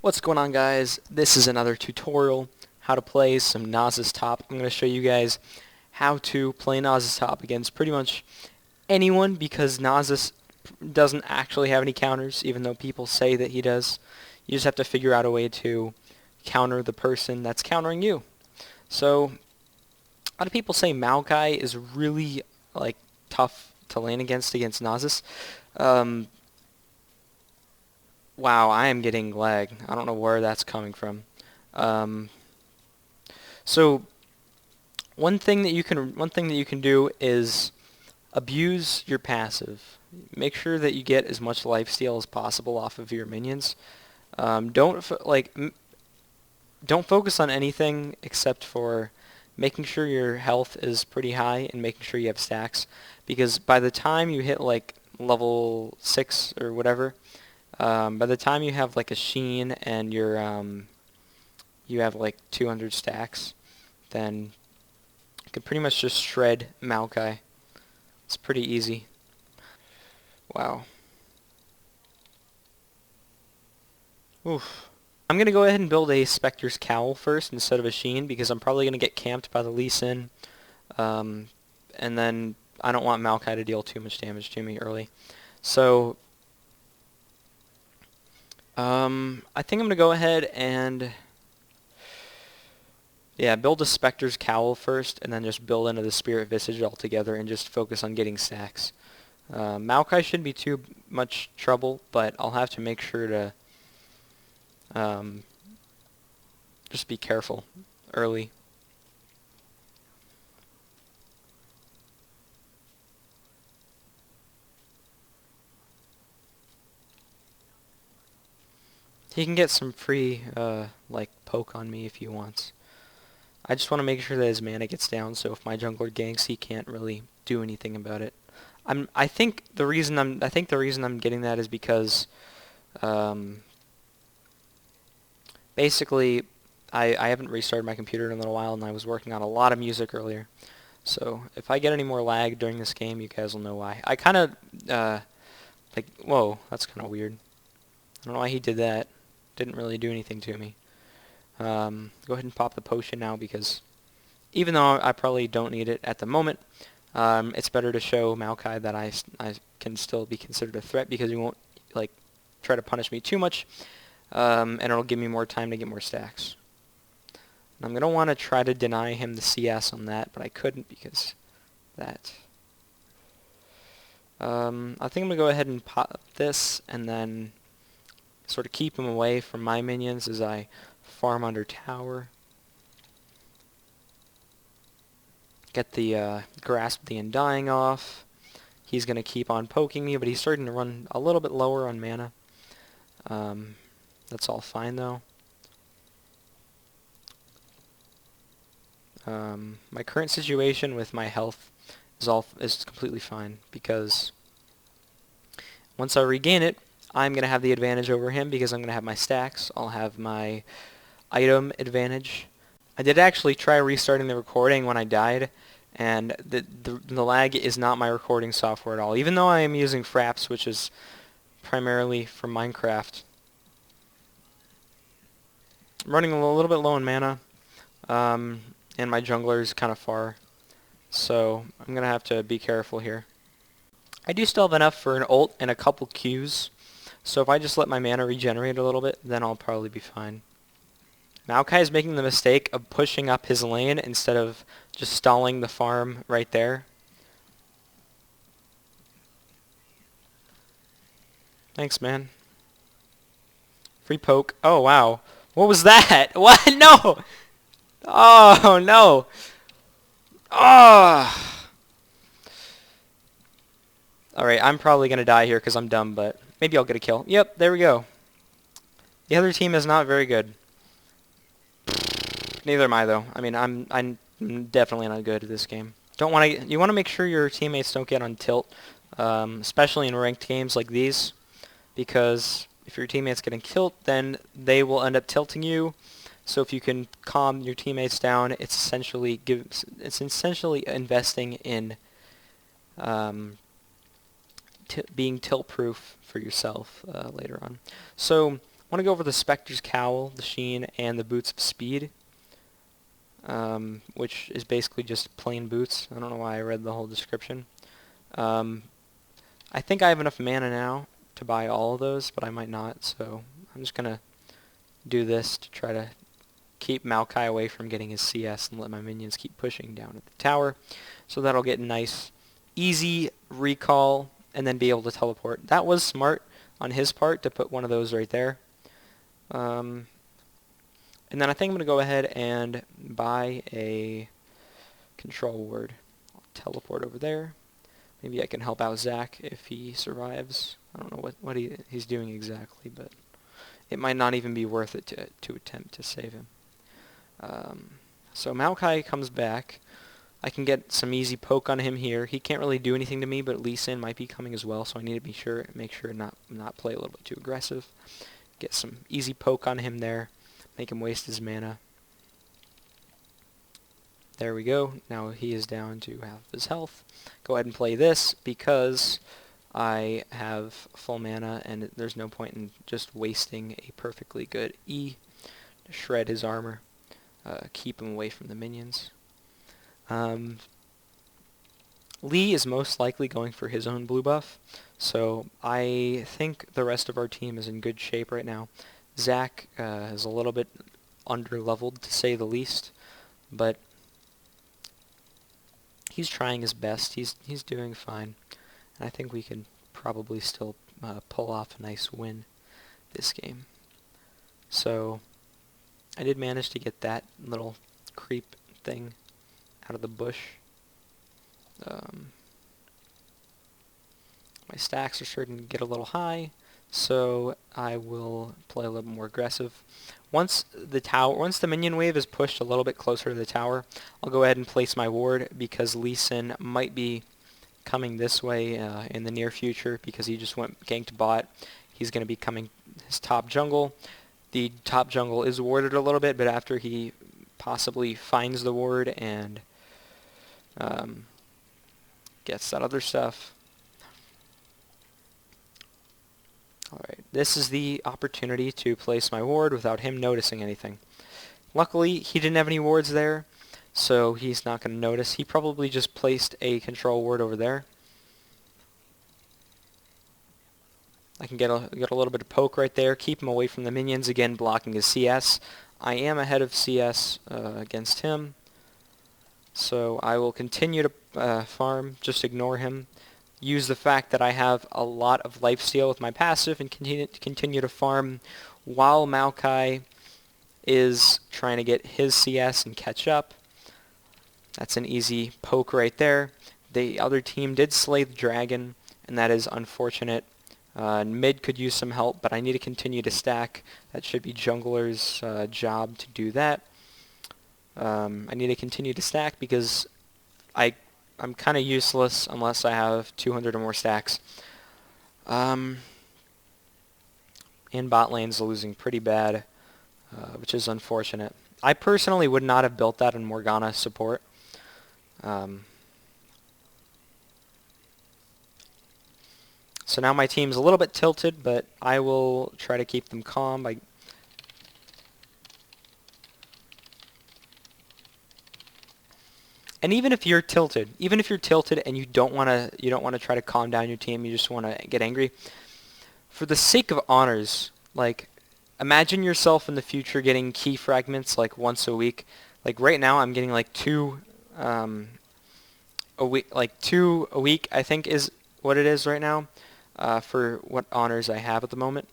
What's going on, guys? This is another tutorial how to play some Nasus top. I'm going to show you guys how to play Nasus top against pretty much anyone because Nasus doesn't actually have any counters, even though people say that he does. You just have to figure out a way to counter the person that's countering you. So a lot of people say Maokai is really tough to lane against Nasus. Um, wow, I am getting lag. I don't know where that's coming from. Um, So one thing that you can do is abuse your passive. Make sure that you get as much lifesteal as possible off of your minions. Don't focus on anything except for making sure your health is pretty high and making sure you have stacks. Because by the time you hit like level 6 or whatever, by the time you have like a Sheen and you have like 200 stacks, then you can pretty much just shred Maokai. It's pretty easy. Wow. Oof. I'm going to go ahead and build a Spectre's Cowl first instead of a Sheen because I'm probably going to get camped by the Lee Sin. And then I don't want Maokai to deal too much damage to me early. So I think I'm going to go ahead and build a Spectre's Cowl first and then just build into the Spirit Visage altogether and just focus on getting stacks. Maokai shouldn't be too much trouble, but I'll have to make sure to just be careful early. He can get some free poke on me if he wants. I just want to make sure that his mana gets down, so if my jungler ganks, he can't really do anything about it. I think the reason I'm getting that is because basically I haven't restarted my computer in a little while, and I was working on a lot of music earlier. So if I get any more lag during this game, you guys will know why. I kind of whoa, that's kind of weird. I don't know why he did that. Didn't really do anything to me. Go ahead and pop the potion now because even though I probably don't need it at the moment, it's better to show Maokai that I can still be considered a threat because he won't try to punish me too much, and it'll give me more time to get more stacks. And I'm going to want to try to deny him the CS on that, but I couldn't because that. I think I'm going to go ahead and pop this and then sort of keep him away from my minions as I farm under tower. Get the Grasp the Undying off. He's going to keep on poking me, but he's starting to run a little bit lower on mana. That's all fine though. My current situation with my health is completely fine because once I regain it, I'm going to have the advantage over him because I'm going to have my stacks. I'll have my item advantage. I did actually try restarting the recording when I died, and the lag is not my recording software at all. Even though I am using Fraps, which is primarily for Minecraft. I'm running a little bit low on mana, and my jungler is kind of far, so I'm going to have to be careful here. I do still have enough for an ult and a couple Qs, so if I just let my mana regenerate a little bit, then I'll probably be fine. Maokai is making the mistake of pushing up his lane instead of just stalling the farm right there. Thanks, man. Free poke. Oh, wow. What was that? What? No! Oh, no! Oh! Alright, I'm probably going to die here because I'm dumb, but maybe I'll get a kill. Yep, there we go. The other team is not very good. Neither am I, though. I mean, I'm definitely not good at this game. You want to make sure your teammates don't get on tilt, especially in ranked games like these, because if your teammates get on tilt, then they will end up tilting you. So if you can calm your teammates down, it's essentially investing in being tilt-proof for yourself later on. So want to go over the Spectre's Cowl, the Sheen, and the Boots of Speed, which is basically just plain boots. I don't know why I read the whole description. I think I have enough mana now to buy all of those, but I might not, so I'm just going to do this to try to keep Maokai away from getting his CS and let my minions keep pushing down at the tower. So that'll get nice, easy recall and then be able to teleport. That was smart on his part to put one of those right there. And then I think I'm going to go ahead and buy a control ward. I'll teleport over there. Maybe I can help out Zach if he survives. I don't know what he's doing exactly, but it might not even be worth it to attempt to save him. So Maokai comes back. I can get some easy poke on him here. He can't really do anything to me, but Lee Sin might be coming as well, so I need to make sure not play a little bit too aggressive. Get some easy poke on him there. Make him waste his mana. There we go. Now he is down to half his health. Go ahead and play this because I have full mana and there's no point in just wasting a perfectly good E to shred his armor. Keep him away from the minions. Lee is most likely going for his own blue buff, so I think the rest of our team is in good shape right now. Zach is a little bit under-leveled, to say the least, but he's trying his best. He's doing fine, and I think we can probably still pull off a nice win this game. So I did manage to get that little creep thing out of the bush. My stacks are starting to get a little high, so I will play a little more aggressive. Once the minion wave is pushed a little bit closer to the tower, I'll go ahead and place my ward because Lee Sin might be coming this way in the near future because he just went ganked bot. He's going to be coming his top jungle. The top jungle is warded a little bit, but after he possibly finds the ward and gets that other stuff. Alright, this is the opportunity to place my ward without him noticing anything. Luckily, he didn't have any wards there, so he's not going to notice. He probably just placed a control ward over there. I can get a little bit of poke right there, keep him away from the minions, again blocking his CS. I am ahead of CS against him, so I will continue to farm, just ignore him. Use the fact that I have a lot of lifesteal with my passive and continue to farm while Maokai is trying to get his CS and catch up. That's an easy poke right there. The other team did slay the dragon, and that is unfortunate. Mid could use some help, but I need to continue to stack. That should be jungler's job to do that. I need to continue to stack because I'm kind of useless unless I have 200 or more stacks. And bot lane's losing pretty bad, which is unfortunate. I personally would not have built that in Morgana support. So now my team's a little bit tilted, but I will try to keep them calm by And even if you're tilted and you don't want to try to calm down your team, you just want to get angry, for the sake of honors, like imagine yourself in the future getting key fragments like once a week. Like right now I'm getting like two a week I think is what it is right now for what honors I have at the moment.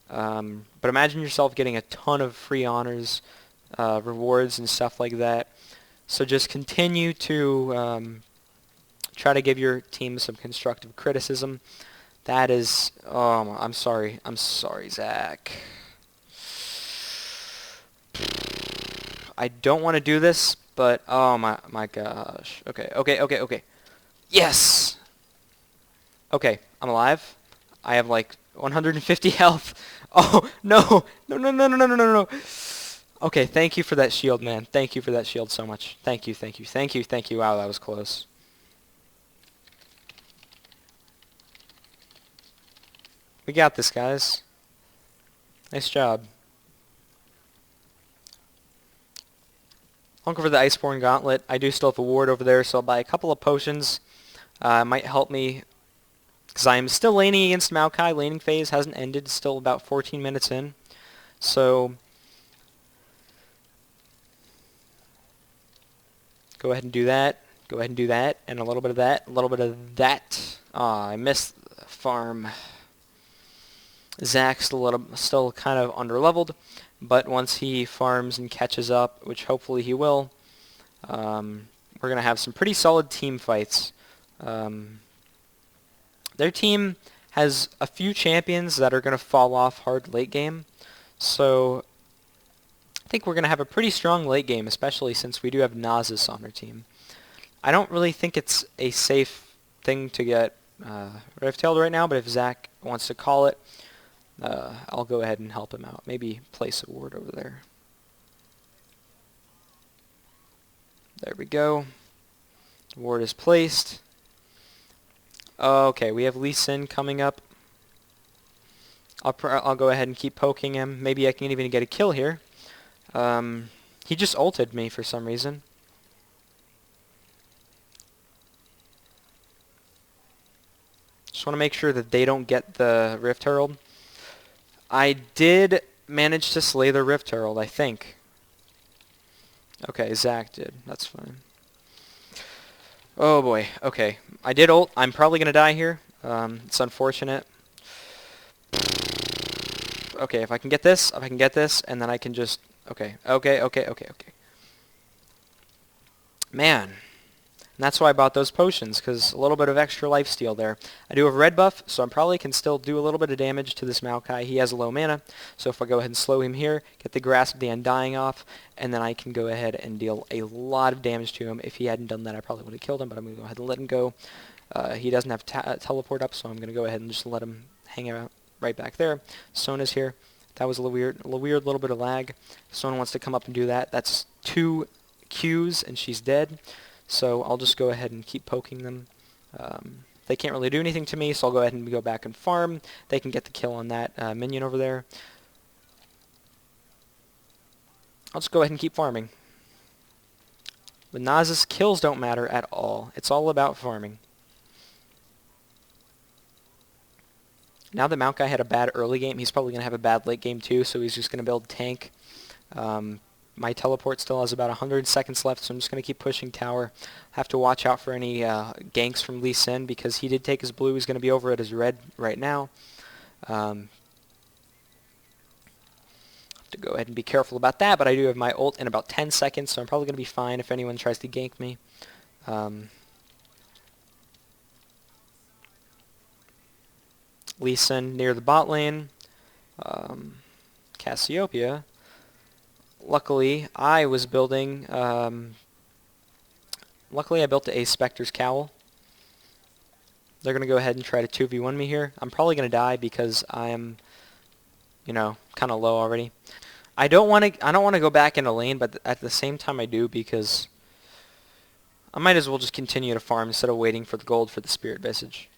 But imagine yourself getting a ton of free honors, rewards and stuff like that. So just continue to try to give your team some constructive criticism. That is, oh, I'm sorry, Zach. I don't want to do this, but oh my gosh. Okay. Yes. Okay, I'm alive. I have like 150 health. Oh no. Okay, thank you for that shield, man. Thank you for that shield so much. Thank you. Wow, that was close. We got this, guys. Nice job. I'll go for the Iceborne Gauntlet. I do still have a ward over there, so I'll buy a couple of potions. It might help me, because I'm still laning against Maokai. Laning phase hasn't ended. Still about 14 minutes in. So go ahead and do that. Go ahead and do that. And a little bit of that. A little bit of that. I missed the farm. Zach's still kind of underleveled, but once he farms and catches up, which hopefully he will, we're going to have some pretty solid team fights. Their team has a few champions that are going to fall off hard late game, so I think we're going to have a pretty strong late game, especially since we do have Nasus on our team. I don't really think it's a safe thing to get Rift-tailed right now, but if Zach wants to call it, I'll go ahead and help him out. Maybe place a ward over there. There we go. Ward is placed. Okay, we have Lee Sin coming up. I'll go ahead and keep poking him. Maybe I can even get a kill here. He just ulted me for some reason. Just want to make sure that they don't get the Rift Herald. I did manage to slay the Rift Herald, I think. Okay, Zach did. That's fine. Oh boy. Okay, I did ult. I'm probably gonna die here. It's unfortunate. Okay, if I can get this, and then I can just... Okay. Man. And that's why I bought those potions, because a little bit of extra lifesteal there. I do have a red buff, so I probably can still do a little bit of damage to this Maokai. He has a low mana, so if I go ahead and slow him here, get the Grasp of the Undying off, and then I can go ahead and deal a lot of damage to him. If he hadn't done that, I probably would have killed him, but I'm going to go ahead and let him go. He doesn't have teleport up, so I'm going to go ahead and just let him hang out right back there. Sona's here. That was a little bit of lag. If Sona wants to come up and do that, that's 2 Qs, and she's dead. So I'll just go ahead and keep poking them. They can't really do anything to me, so I'll go ahead and go back and farm. They can get the kill on that minion over there. I'll just go ahead and keep farming. With Nasus, kills don't matter at all. It's all about farming. Now that Maokai had a bad early game, he's probably going to have a bad late game too, so he's just going to build tank. My teleport still has about 100 seconds left, so I'm just going to keep pushing tower. Have to watch out for any ganks from Lee Sin, because he did take his blue. He's going to be over at his red right now. Have to go ahead and be careful about that, but I do have my ult in about 10 seconds, so I'm probably going to be fine if anyone tries to gank me. Lee Sin near the bot lane. Cassiopeia. Luckily, I was building... luckily, I built a Spectre's Cowl. They're going to go ahead and try to 2v1 me here. I'm probably going to die because I'm, you know, kind of low already. I don't want to go back into lane, but at the same time I do, because I might as well just continue to farm instead of waiting for the gold for the Spirit Visage.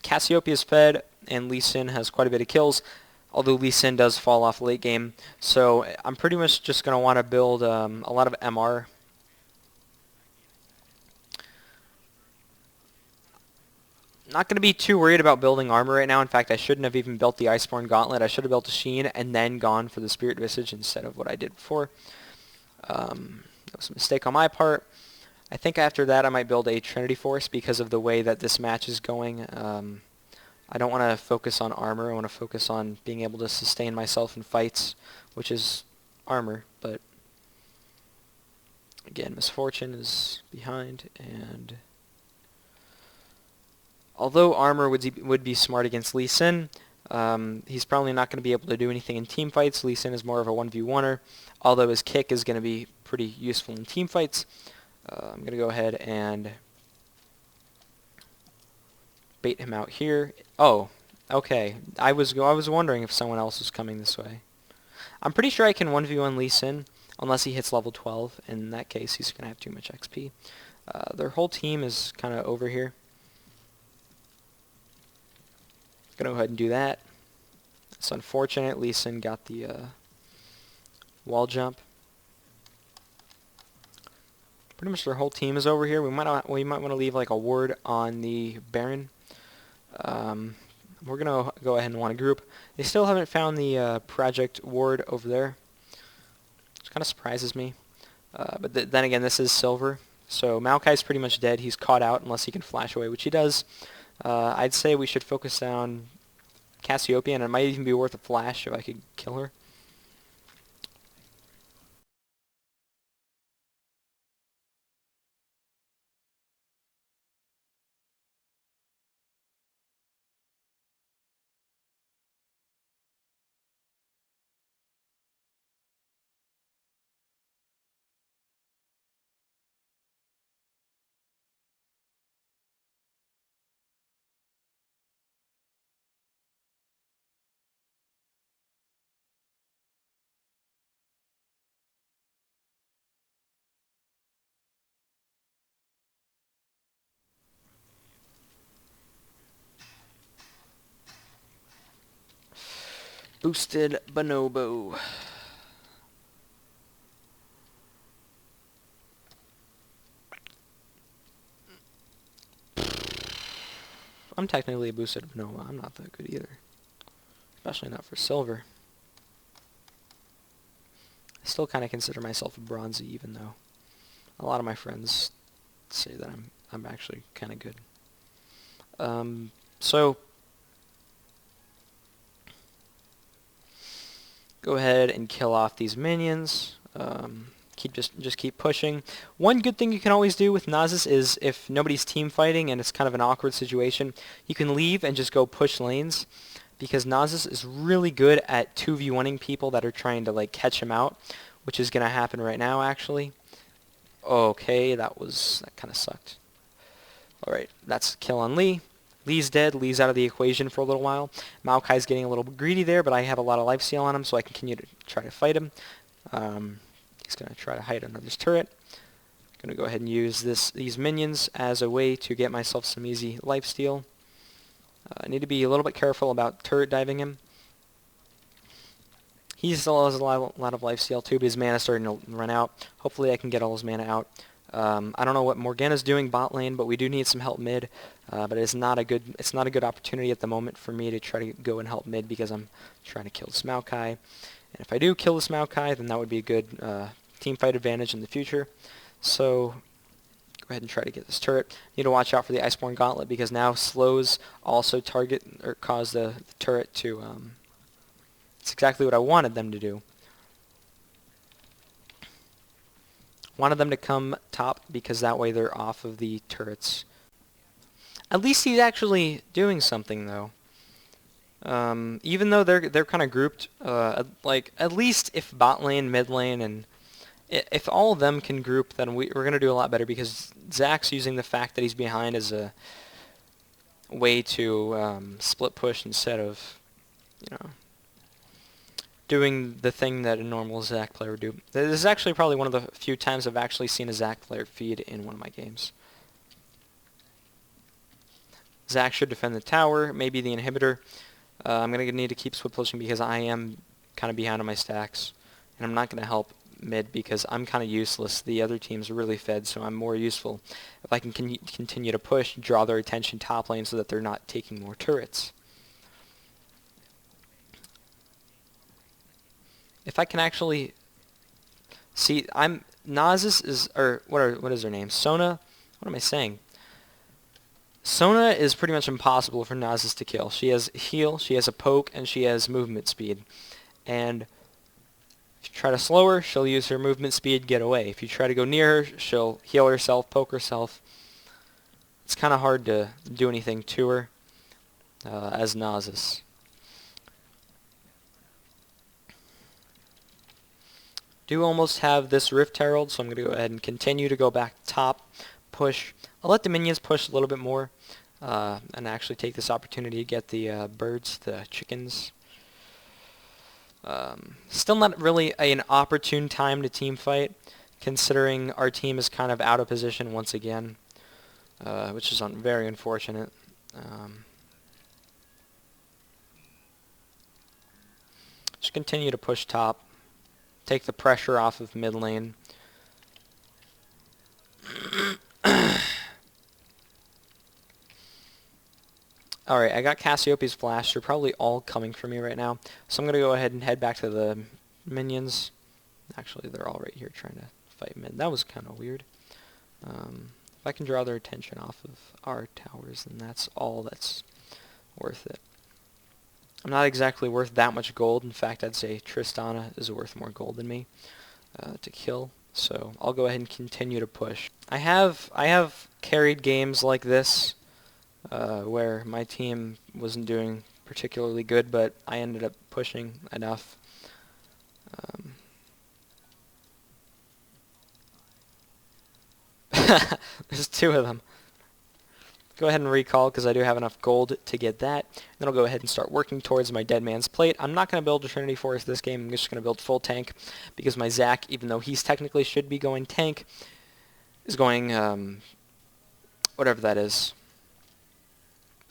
Cassiopeia's fed, and Lee Sin has quite a bit of kills, although Lee Sin does fall off late game. So I'm pretty much just going to want to build a lot of MR. Not going to be too worried about building armor right now. In fact, I shouldn't have even built the Iceborne Gauntlet. I should have built a Sheen and then gone for the Spirit Visage instead of what I did before. That was a mistake on my part. I think after that I might build a Trinity Force because of the way that this match is going. I don't want to focus on armor. I want to focus on being able to sustain myself in fights, which is armor. But again, Misfortune is behind, and although armor would be smart against Lee Sin, he's probably not going to be able to do anything in team fights. Lee Sin is more of a 1v1er, although his kick is going to be pretty useful in team fights. I'm going to go ahead and bait him out here. Oh, okay. I was wondering if someone else was coming this way. I'm pretty sure I can 1v1 Lee Sin, unless he hits level 12. In that case, he's going to have too much XP. Their whole team is kind of over here. Going to go ahead and do that. It's unfortunate Lee Sin got the wall jump. Pretty much their whole team is over here. We might want to leave like a ward on the Baron. We're gonna go ahead and want to group. They still haven't found the project ward over there, which kind of surprises me. But then again, this is silver, so Maokai's pretty much dead. He's caught out unless he can flash away, which he does. I'd say we should focus on Cassiopeia, and it might even be worth a flash if I could kill her. Boosted Bonobo. I'm technically a boosted Bonobo. I'm not that good either. Especially not for silver. I still kind of consider myself a bronzy, even though a lot of my friends say that I'm actually kind of good. So go ahead and kill off these minions. Just keep pushing. One good thing you can always do with Nasus is if nobody's team fighting and it's kind of an awkward situation, you can leave and just go push lanes, because Nasus is really good at 2v1ing people that are trying to like catch him out, which is gonna happen right now actually. Okay, that kind of sucked. Alright, that's kill on Lee. Lee's dead. Lee's out of the equation for a little while. Maokai's getting a little greedy there, but I have a lot of lifesteal on him, so I continue to try to fight him. He's going to try to hide under this turret. I'm going to go ahead and use these minions as a way to get myself some easy lifesteal. I need to be a little bit careful about turret diving him. He still has a lot of lifesteal too, but his mana's starting to run out. Hopefully I can get all his mana out. I don't know what Morgana's doing bot lane, but we do need some help mid. But it's not a good opportunity at the moment for me to try to go and help mid, because I'm trying to kill this Maokai. And if I do kill this Maokai, then that would be a good team fight advantage in the future. So go ahead and try to get this turret. Need to watch out for the Iceborne Gauntlet, because now slows also target or cause the turret to. It's exactly what I wanted them to do. Wanted them to come top, because that way they're off of the turrets. At least he's actually doing something though. Even though they're kind of grouped, like at least if bot lane, mid lane, and if all of them can group, then we're gonna do a lot better, because Zach's using the fact that he's behind as a way to split push instead of, doing the thing that a normal Zach player would do. This is actually probably one of the few times I've actually seen a Zach player feed in one of my games. Zach should defend the tower, maybe the inhibitor. I'm going to need to keep split pushing, because I am kind of behind on my stacks. And I'm not going to help mid, because I'm kind of useless. The other team's really fed, so I'm more useful if I can continue to push, draw their attention top lane so that they're not taking more turrets. If I can actually see, Nasus is, or what is her name? Sona? What am I saying? Sona is pretty much impossible for Nasus to kill. She has heal, she has a poke, and she has movement speed. And if you try to slow her, she'll use her movement speed, get away. If you try to go near her, she'll heal herself, poke herself. It's kind of hard to do anything to her as Nasus. Do almost have this Rift Herald, so I'm going to go ahead and continue to go back top, push. I'll let the minions push a little bit more, and actually take this opportunity to get the birds, the chickens. Still not really an opportune time to team fight, considering our team is kind of out of position once again, which is very unfortunate. Just continue to push top. Take the pressure off of mid lane. Alright, I got Cassiopeia's flash. They're probably all coming for me right now. So I'm going to go ahead and head back to the minions. Actually, they're all right here trying to fight mid. That was kind of weird. If I can draw their attention off of our towers, then that's all that's worth it. I'm not exactly worth that much gold. In fact, I'd say Tristana is worth more gold than me to kill. So I'll go ahead and continue to push. I have carried games like this where my team wasn't doing particularly good, but I ended up pushing enough. There's two of them. Go ahead and recall because I do have enough gold to get that. Then I'll go ahead and start working towards my Dead Man's Plate. I'm not going to build a Trinity Force this game. I'm just going to build full tank because my Zac, even though he's technically should be going tank, is going whatever that is.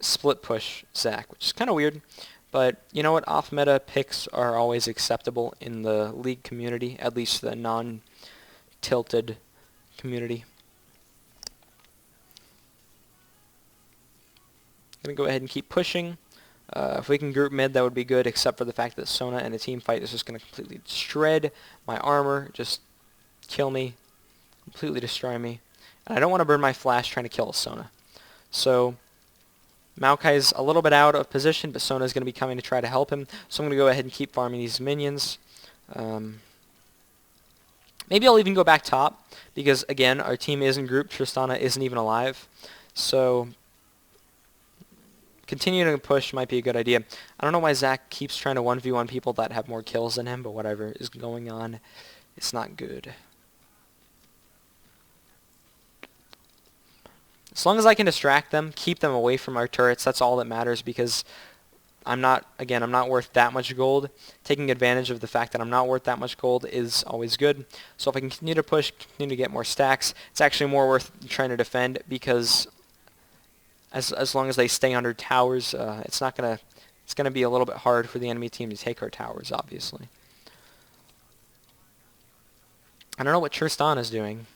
Split push Zac, which is kind of weird. But you know what? Off-meta picks are always acceptable in the League community, at least the non-tilted community. Going to go ahead and keep pushing. If we can group mid, that would be good, except for the fact that Sona in a team fight is just going to completely shred my armor, just kill me, completely destroy me. And I don't want to burn my flash trying to kill Sona. So Maokai's a little bit out of position, but Sona's going to be coming to try to help him. So I'm going to go ahead and keep farming these minions. Maybe I'll even go back top, because again, our team isn't grouped. Tristana isn't even alive. So continuing to push might be a good idea. I don't know why Zac keeps trying to 1v1 people that have more kills than him, but whatever is going on, it's not good. As long as I can distract them, keep them away from our turrets, that's all that matters, because I'm not worth that much gold. Taking advantage of the fact that I'm not worth that much gold is always good. So if I can continue to push, continue to get more stacks, it's actually more worth trying to defend, because as long as they stay under towers, it's gonna be a little bit hard for the enemy team to take our towers, obviously. I don't know what Tristan is doing.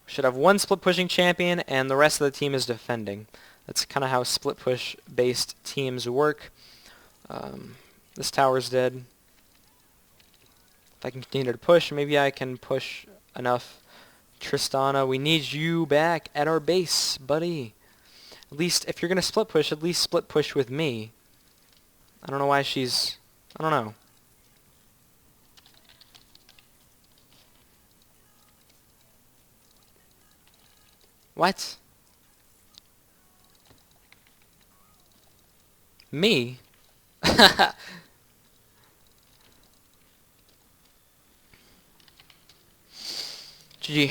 Should have one split pushing champion, and the rest of the team is defending. That's kind of how split push based teams work. This tower's dead. If I can continue to push, maybe I can push enough. Tristana, we need you back at our base, buddy. At least, if you're going to split push, at least split push with me. I don't know why she's... I don't know. What? Me? GG.